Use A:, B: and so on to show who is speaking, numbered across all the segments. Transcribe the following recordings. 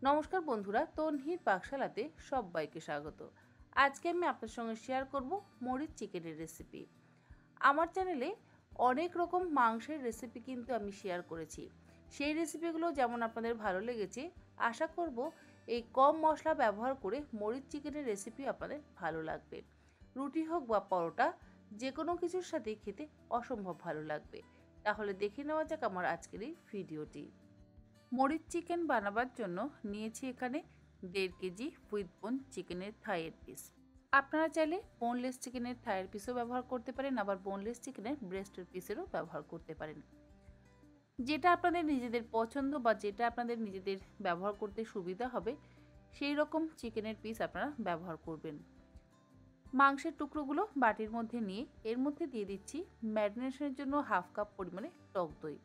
A: নমস্কার বন্ধুরা, তন্হির পাকশালাতে সবাইকে স্বাগত। আজকে আমি আপনার সঙ্গে শেয়ার করব মরিচ চিকেনের রেসিপি। আমার চ্যানেলে অনেক রকম মাংসের রেসিপি কিন্তু আমি শেয়ার করেছি। সেই রেসিপিগুলো যেমন আপনাদের ভালো লেগেছে, আশা করব এই কম মশলা ব্যবহার করে মরিচ চিকেনের রেসিপি আপনাদের ভালো লাগবে। রুটি হোক বা পরোটা, যে কোনো কিছুর সাথেই খেতে অসম্ভব ভালো লাগবে। তাহলে দেখে নেওয়া যাক আমার আজকের এই ভিডিওটি। মরিচ চিকেন বানাবার জন্য নিয়েছি এখানে 1.5 কেজি উইথ বোন চিকেনের থাইয়ের পিস। আপনারা চাইলে বোনলেস চিকেনের থাইয়ের পিসও ব্যবহার করতে পারেন, আবার বোনলেস চিকেনের ব্রেস্টের পিসেরও ব্যবহার করতে পারেন। যেটা আপনাদের নিজেদের পছন্দ বা যেটা আপনাদের নিজেদের ব্যবহার করতে সুবিধা হবে সেই রকম চিকেনের পিস আপনারা ব্যবহার করবেন। মাংসের টুকরোগুলো বাটির মধ্যে নিয়ে এর মধ্যে দিয়ে দিচ্ছি ম্যারিনেশনের জন্য 1/2 কাপ পরিমাণে টক দই।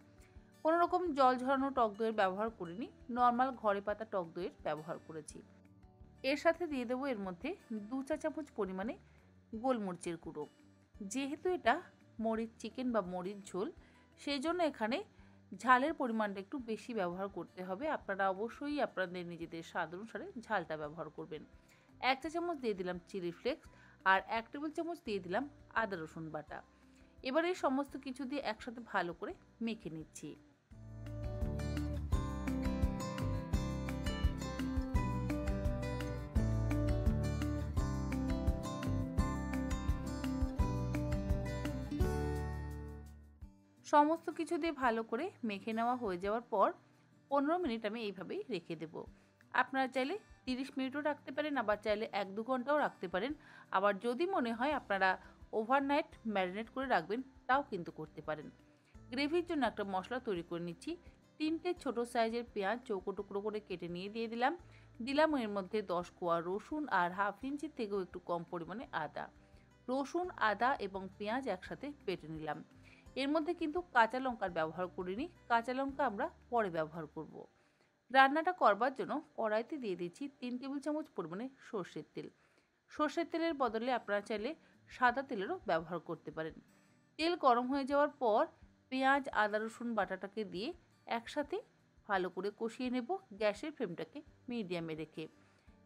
A: কোনো রকম জল ঝরানো টক দইয়ের ব্যবহার করিনি, নর্মাল ঘরে পাতা টক দইয়ের ব্যবহার করেছি। এর সাথে দিয়ে দেবো এর মধ্যে 2 চা চামচ পরিমাণে গোলমরিচের গুঁড়ো। যেহেতু এটা মরিচ চিকেন বা মরিচ ঝোল, সেই জন্য এখানে ঝালের পরিমাণটা একটু বেশি ব্যবহার করতে হবে। আপনারা অবশ্যই আপনাদের নিজেদের স্বাদ অনুসারে ঝালটা ব্যবহার করবেন। 1 চা চামচ দিয়ে দিলাম চিলি ফ্লেক্স আর 1 টেবিল চামচ দিয়ে দিলাম আদা রসুন বাটা। এবার এই সমস্ত কিছু দিয়ে একসাথে ভালো করে মেখে নিচ্ছি। সমস্ত কিছু দিয়ে ভালো করে মেখে নেওয়া হয়ে যাওয়ার পর 15 মিনিট আমি এইভাবেই রেখে দেব। আপনারা চাইলে 30 মিনিটও রাখতে পারেন, আবার চাইলে 1-2 ঘন্টাও রাখতে পারেন। আবার যদি মনে হয় আপনারা ওভারনাইট ম্যারিনেট করে রাখবেন, তাও কিন্তু করতে পারেন। গ্রেভির জন্য একটা মশলা তৈরি করে নিচ্ছি। 3টে ছোটো সাইজের পেঁয়াজ চৌকো টুকরো করে কেটে নিয়ে দিয়ে দিলাম এর মধ্যে 10 কোয়া রসুন আর 1/2 ইঞ্চির থেকেও একটু কম পরিমাণে আদা। রসুন, আদা এবং পেঁয়াজ একসাথে বেটে নিলাম। এর মধ্যে কিন্তু কাঁচা লঙ্কার ব্যবহার করিনি, কাঁচা লঙ্কা আমরা পরে ব্যবহার করব। রান্নাটা করবার জন্য কড়াইতে দিয়ে দিচ্ছি 3 টেবিল চামচ পরিমাণে সর্ষের তেল। সর্ষের তেলের বদলে আপনারা চাইলে সাদা তেলেরও ব্যবহার করতে পারেন। তেল গরম হয়ে যাওয়ার পর পেঁয়াজ, আদা, রসুন বাটাটাকে দিয়ে একসাথে ভালো করে কষিয়ে নেব, গ্যাসের ফ্লেমটাকে মিডিয়ামে রেখে।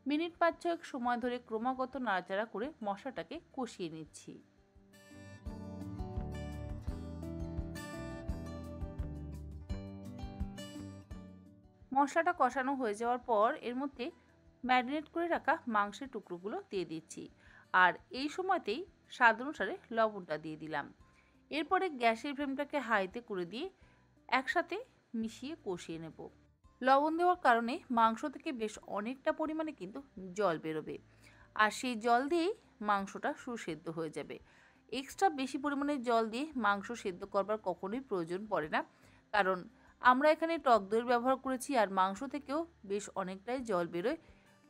A: মিনিট 5-6 সময় ধরে ক্রমাগত নাড়াচাড়া করে মশলাটাকে কষিয়ে নিচ্ছি। মশলাটা কষানো হয়ে যাওয়ার পর এর মধ্যে ম্যারিনেট করে রাখা মাংসের টুকরোগুলো দিয়ে দিচ্ছি, আর এই সময়তেই স্বাদ অনুসারে লবণটা দিয়ে দিলাম। এরপরে গ্যাসের ফ্লেমটাকে হাইতে করে দিয়ে একসাথে মিশিয়ে কষিয়ে নেব। লবণ দেওয়ার কারণে মাংস থেকে বেশ অনেকটা পরিমাণে কিন্তু জল বেরোবে, আর সেই জল দিয়েই মাংসটা সুসেদ্ধ হয়ে যাবে। এক্সট্রা বেশি পরিমাণে জল দিয়ে মাংস সেদ্ধ করবার কখনোই প্রয়োজন পড়ে না, কারণ আমরা এখানে টক দইয়ের ব্যবহার করেছি আর মাংস থেকেও বেশ অনেকটাই জল বেরোয়।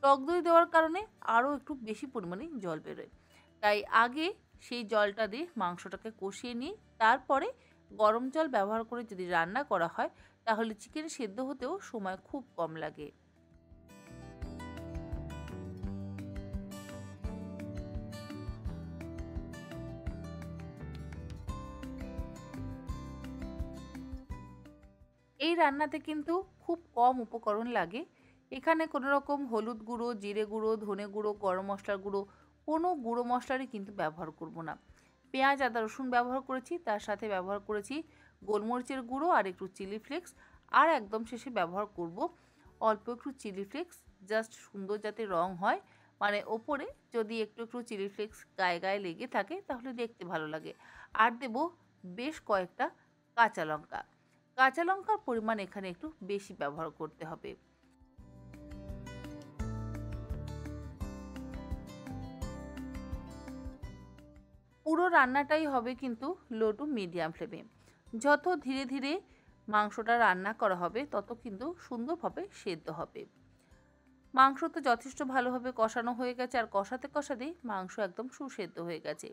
A: টক দই দেওয়ার কারণে আরও একটু বেশি পরিমাণে জল বেরোয়। তাই আগে সেই জলটা দিয়ে মাংসটাকে কষিয়ে নিয়ে তারপরে গরম জল ব্যবহার করে যদি রান্না করা হয়, তাহলে চিকেন সেদ্ধ হতেও সময় খুব কম লাগে। এই রান্নাতে কিন্তু খুব কম উপকরণ লাগে। এখানে কোনো রকম হলুদ গুঁড়ো, জিরে গুঁড়ো, ধনে গুঁড়ো, গরম মশলার গুঁড়ো, কোনো গুঁড়ো মশলারই কিন্তু ব্যবহার করব না। পেঁয়াজ, আদা, রসুন ব্যবহার করেছি, তার সাথে ব্যবহার করেছি গোলমরিচের গুঁড়ো আর একটু চিলি ফ্লেক্স, আর একদম শেষে ব্যবহার করব অল্প একটু চিলি ফ্লেক্স, জাস্ট সুন্দর যাতে রং হয়, মানে ওপরে যদি একটু একটু চিলি ফ্লেক্স গায়ে গায়ে লেগে থাকে তাহলে দেখতে ভালো লাগে। আর দেব বেশ কয়েকটা কাঁচা লঙ্কা। কাঁচা লঙ্কার পরিমাণ এখানে একটু বেশি ব্যবহার করতে হবে। পুরো রান্নাটাই হবে কিন্তু লো টু মিডিয়াম ফ্লেমে। যত ধীরে ধীরে মাংসটা রান্না করা হবে তত কিন্তু সুন্দরভাবে সেদ্ধ হবে। মাংস তো যথেষ্ট ভালোভাবে কষানো হয়ে গেছে, আর কষাতে কষাতেই মাংস একদম সুসেদ্ধ হয়ে গেছে।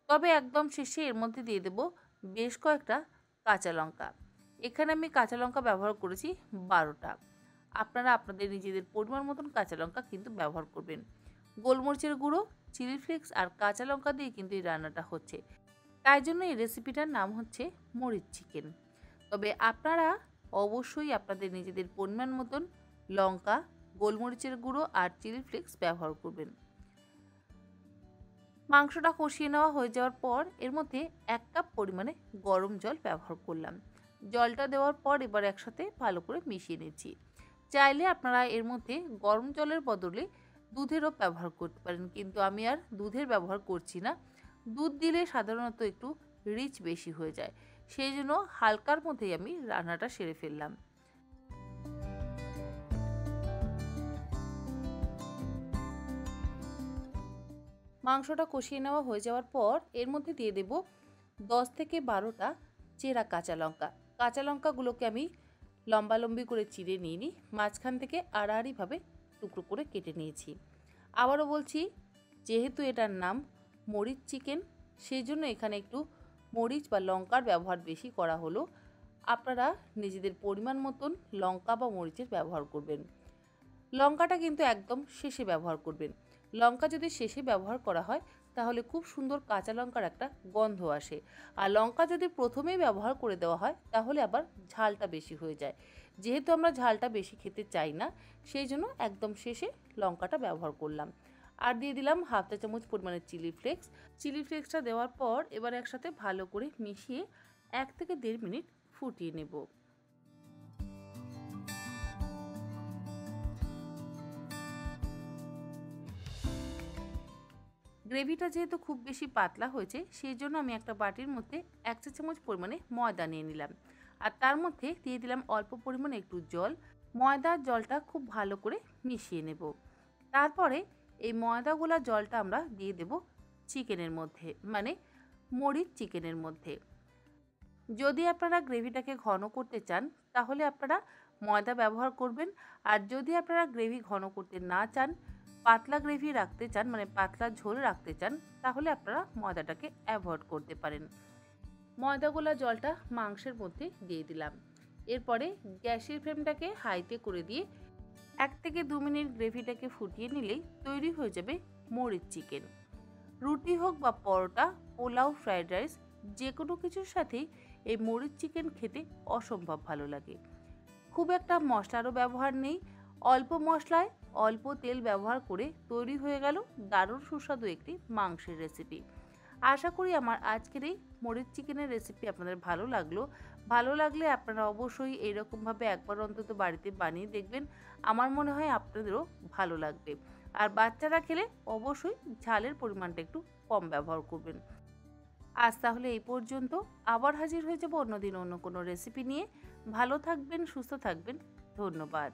A: তবে একদম শেষে এর মধ্যে দিয়ে দেব বেশ কয়েকটা কাঁচা লঙ্কা। এখানে আমি কাঁচা লঙ্কা ব্যবহার করেছি 12টা। আপনারা আপনাদের নিজেদের পরিমাণ মতন কাঁচা লঙ্কা কিন্তু ব্যবহার করবেন। গোলমরিচের গুঁড়ো, চিলি ফ্লেক্স আর কাঁচা লঙ্কা দিয়ে কিন্তু এই রান্নাটা হচ্ছে, তাই জন্য এই রেসিপিটার নাম হচ্ছে মরিচ চিকেন। তবে আপনারা অবশ্যই আপনাদের নিজেদের পরিমাণ মতন লঙ্কা, গোলমরিচের গুঁড়ো আর চিলি ফ্লেক্স ব্যবহার করবেন। মাংসটা কষিয়ে নেওয়া হয়ে যাওয়ার পর এর মধ্যে 1 কাপ পরিমাণে গরম জল ব্যবহার করলাম। জলটা দেওয়ার পর এবার একসাথে ভালো করে মিশিয়ে নিচ্ছি। চাইলে আপনারা এর মধ্যে গরম জলের বদলে দুধেরও ব্যবহার করতে পারেন, কিন্তু আমি আর দুধের ব্যবহার করছি না। দুধ দিলে সাধারণত একটু রিচ বেশি হয়ে যায়, সেই জন্য হালকার মধ্যেই আমি রান্নাটা সেরে ফেললাম। মাংসটা কষিয়ে নেওয়া হয়ে যাওয়ার পর এর মধ্যে দিয়ে দেব 10 থেকে 12টা চেরা কাঁচা লঙ্কা। কাঁচা লঙ্কাগুলোকে আমি লম্বালম্বি করে চিড়ে নিয়ে নিই, মাঝখান থেকে আড়াআড়িভাবে টুকরো করে কেটে নিয়েছি। আবারও বলছি, যেহেতু এটার নাম মরিচ চিকেন, সেই জন্য এখানে একটু মরিচ বা লঙ্কার ব্যবহার বেশি করা হলো। আপনারা নিজেদের পরিমাণ মতন লঙ্কা বা মরিচের ব্যবহার করবেন। লঙ্কাটা কিন্তু একদম শেষে ব্যবহার করবেন। লঙ্কা যদি শেষে ব্যবহার করা হয় তাহলে খুব সুন্দর কাঁচা লঙ্কার একটা গন্ধ আসে, আর লঙ্কা যদি প্রথমেই ব্যবহার করে দেওয়া হয় তাহলে আবার ঝালটা বেশি হয়ে যায়। যেহেতু আমরা ঝালটা বেশি খেতে চাই না, সেই জন্য একদম শেষে লঙ্কাটা ব্যবহার করলাম। আর দিয়ে দিলাম 1/2 চা চামচ পরিমাণে চিলি ফ্লেক্স। চিলি ফ্লেক্সটা দেওয়ার পর এবার একসাথে ভালো করে মিশিয়ে 1 থেকে 1.5 মিনিট ফুটিয়ে নেব। গ্রেভিটা যেহেতু খুব বেশি পাতলা হয়েছে, সেই জন্য আমি একটা বাটির মধ্যে 1 চা চামচ পরিমাণে ময়দা নিয়ে নিলাম, আর তার মধ্যে দিয়ে দিলাম অল্প পরিমাণে একটু জল। ময়দার জলটা খুব ভালো করে মিশিয়ে নেব। তারপরে এই ময়দা গোলা জলটা আমরা দিয়ে দেব চিকেনের মধ্যে, মানে মরিচ চিকেনের মধ্যে। যদি আপনারা গ্রেভিটাকে ঘন করতে চান তাহলে আপনারা ময়দা ব্যবহার করবেন, আর যদি আপনারা গ্রেভি ঘন করতে না চান, পাতলা গ্রেভি রাখতে চান, মানে পাতলা ঝোল রাখতে চান, তাহলে আপনারা ময়দাটাকে অ্যাভয়েড করতে পারেন। ময়দা গোলা জলটা মাংসের মধ্যে দিয়ে দিলাম। এরপরে গ্যাসের ফ্লেমটাকে হাইতে করে দিয়ে 1 থেকে 2 মিনিট গ্রেভিটাকে ফুটিয়ে নিলেই তৈরি হয়ে যাবে মরিচ চিকেন। রুটি হোক বা পরোটা, পোলাও, ফ্রাইড রাইস, যে কোনো কিছুর সাথেই এই মরিচ চিকেন খেতে অসম্ভব ভালো লাগে। খুব একটা মশলারও ব্যবহার নেই, অল্প মশলায় অল্প তেল ব্যবহার করে তৈরি হয়ে গেল দারুণ সুস্বাদু একটি মাংসের রেসিপি। আশা করি আমার আজকের এই মরিচ চিকেনের রেসিপি আপনাদের ভালো লাগলো। ভালো লাগলে আপনারা অবশ্যই এইরকমভাবে একবার অন্তত বাড়িতে বানিয়ে দেখবেন। আমার মনে হয় আপনাদেরও ভালো লাগবে। আর বাচ্চারা খেলে অবশ্যই ঝালের পরিমাণটা একটু কম ব্যবহার করবেন। আজ তাহলে এই পর্যন্ত। আবার হাজির হয়ে যাব অন্যদিন অন্য কোনো রেসিপি নিয়ে। ভালো থাকবেন, সুস্থ থাকবেন। ধন্যবাদ।